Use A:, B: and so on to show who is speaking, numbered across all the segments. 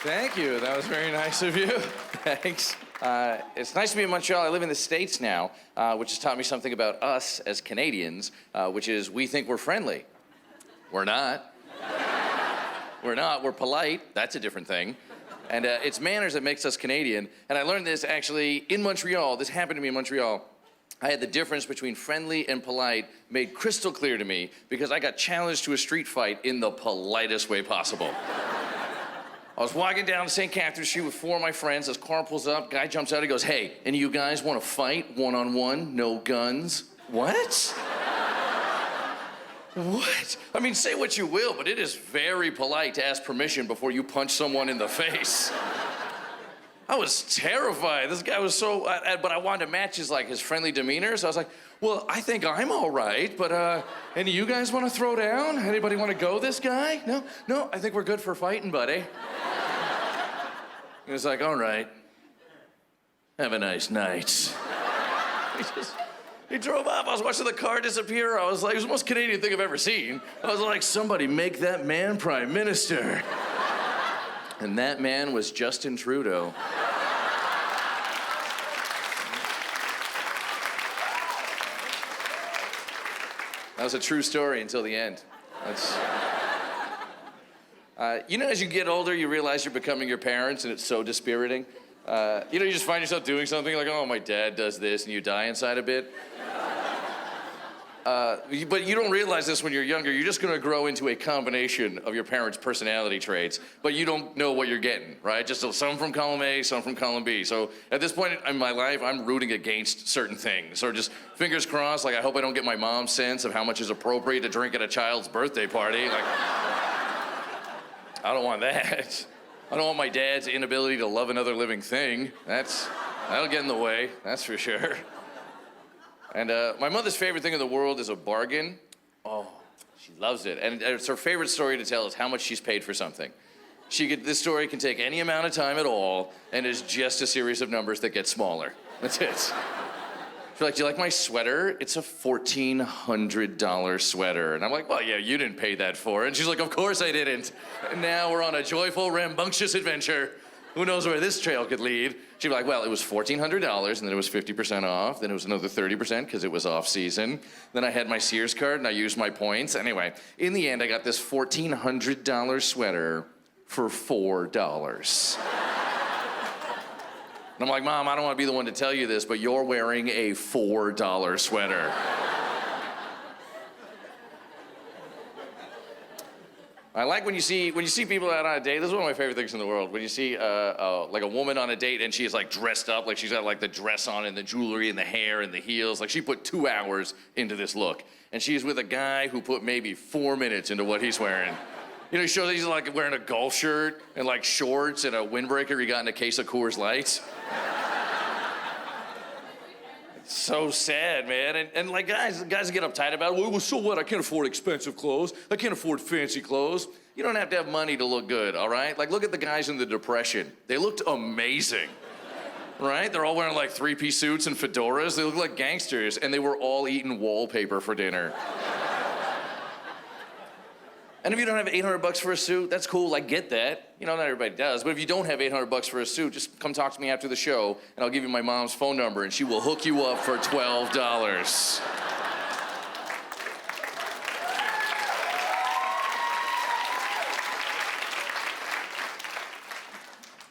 A: Thank you. That was very nice of you. Thanks. It's nice to be in Montreal. I live in the States now, which has taught me something about us as Canadians, which is we think we're friendly. We're not. We're not. We're polite. That's a different thing. And it's manners that makes us Canadian. And I learned this actually in Montreal. This happened to me in Montreal. I had the difference between friendly and polite made crystal clear to me because I got challenged to a street fight in the politest way possible. I was walking down St. Catherine Street with 4 of my friends. This car pulls up, guy jumps out, he goes, "Hey, any of you guys want to fight one-on-one, no guns?" What? What? I mean, say what you will, but it is very polite to ask permission before you punch someone in the face. I was terrified. This guy was so, but I wanted to match his friendly demeanor, so I was like, well, I think I'm all right, but any of you guys want to throw down? Anybody want to go this guy? No, I think we're good for fighting, buddy. He was like, all right, have a nice night. He drove off. I was watching the car disappear. I was like, it was the most Canadian thing I've ever seen. I was like, somebody make that man prime minister. And that man was Justin Trudeau. That was a true story until the end. As you get older, you realize you're becoming your parents, and it's so dispiriting. You just find yourself doing something like, oh, my dad does this, and you die inside a bit. But you don't realize this when you're younger. You're just going to grow into a combination of your parents' personality traits, but you don't know what you're getting, right? Just some from column A, some from column B. So at this point in my life, I'm rooting against certain things. Or just fingers crossed, I hope I don't get my mom's sense of how much is appropriate to drink at a child's birthday party. I don't want that. I don't want my dad's inability to love another living thing. That'll get in the way, that's for sure. And my mother's favorite thing in the world is a bargain. Oh, she loves it. And it's her favorite story to tell is how much she's paid for something. This story can take any amount of time at all and is just a series of numbers that get smaller. That's it. She's like, do you like my sweater? It's a $1,400 sweater. And I'm like, well, yeah, you didn't pay that for it. And she's like, of course I didn't. And now we're on a joyful, rambunctious adventure. Who knows where this trail could lead? She'd be like, well, it was $1,400, and then it was 50% off. Then it was another 30% because it was off season. Then I had my Sears card, and I used my points. Anyway, in the end, I got this $1,400 sweater for $4. And I'm like, Mom, I don't want to be the one to tell you this, but you're wearing a $4 sweater. I like when you see people out on a date. This is one of my favorite things in the world. When you see a woman on a date and she's dressed up, she's got the dress on and the jewelry and the hair and the heels. She put 2 hours into this look. And she's with a guy who put maybe 4 minutes into what he's wearing. He shows that he's wearing a golf shirt and shorts and a windbreaker he got in a case of Coors Light. It's so sad, man. And guys get uptight about it. Well, so what? I can't afford expensive clothes. I can't afford fancy clothes. You don't have to have money to look good, all right? Look at the guys in the Depression. They looked amazing, right? They're all wearing 3-piece suits and fedoras. They look like gangsters, and they were all eating wallpaper for dinner. And if you don't have $800 for a suit, that's cool, I get that. Not everybody does. But if you don't have $800 for a suit, just come talk to me after the show, and I'll give you my mom's phone number, and she will hook you up for $12.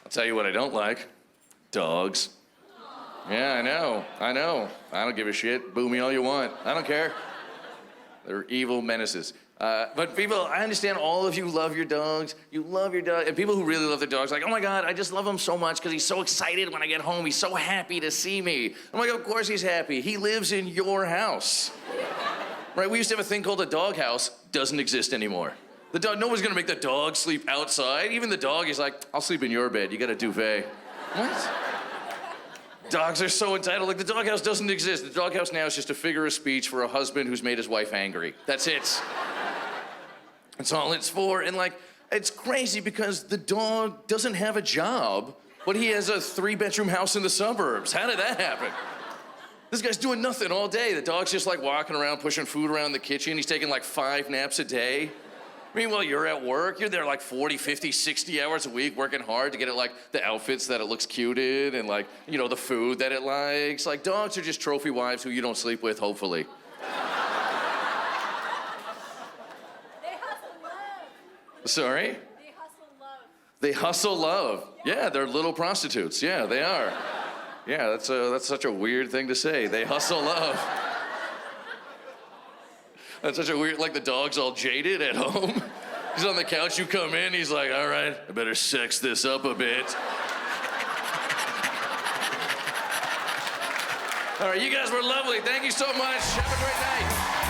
A: I'll tell you what I don't like. Dogs. Yeah, I know. I don't give a shit. Boo me all you want. I don't care. They're evil menaces. But people, I understand all of you love your dogs. You love your dog. And people who really love their dogs, oh my God, I just love him so much because he's so excited when I get home. He's so happy to see me. I'm like, of course he's happy. He lives in your house. Right? We used to have a thing called a dog house. Doesn't exist anymore. No one's gonna make the dog sleep outside. Even the dog is like, I'll sleep in your bed. You got a duvet. What? Dogs are so entitled. The doghouse doesn't exist. The doghouse now is just a figure of speech for a husband who's made his wife angry. That's it. That's all it's for. And it's crazy because the dog doesn't have a job, but he has a 3-bedroom house in the suburbs. How did that happen? This guy's doing nothing all day. The dog's just walking around, pushing food around the kitchen. He's taking 5 naps a day. Meanwhile, you're at work, you're there like 40, 50, 60 hours a week working hard to get it like the outfits that it looks cute in and like, you know, the food that it likes. Like dogs are just trophy wives who you don't sleep with, hopefully.
B: They hustle love.
A: Sorry?
B: They hustle love.
A: They hustle love. Yeah, they're little prostitutes. Yeah, they are. Yeah, that's such a weird thing to say. They hustle love. That's such a weird, like the dog's all jaded at home. He's on the couch, you come in, he's like, all right, I better sex this up a bit. All right, you guys were lovely. Thank you so much. Have a great night.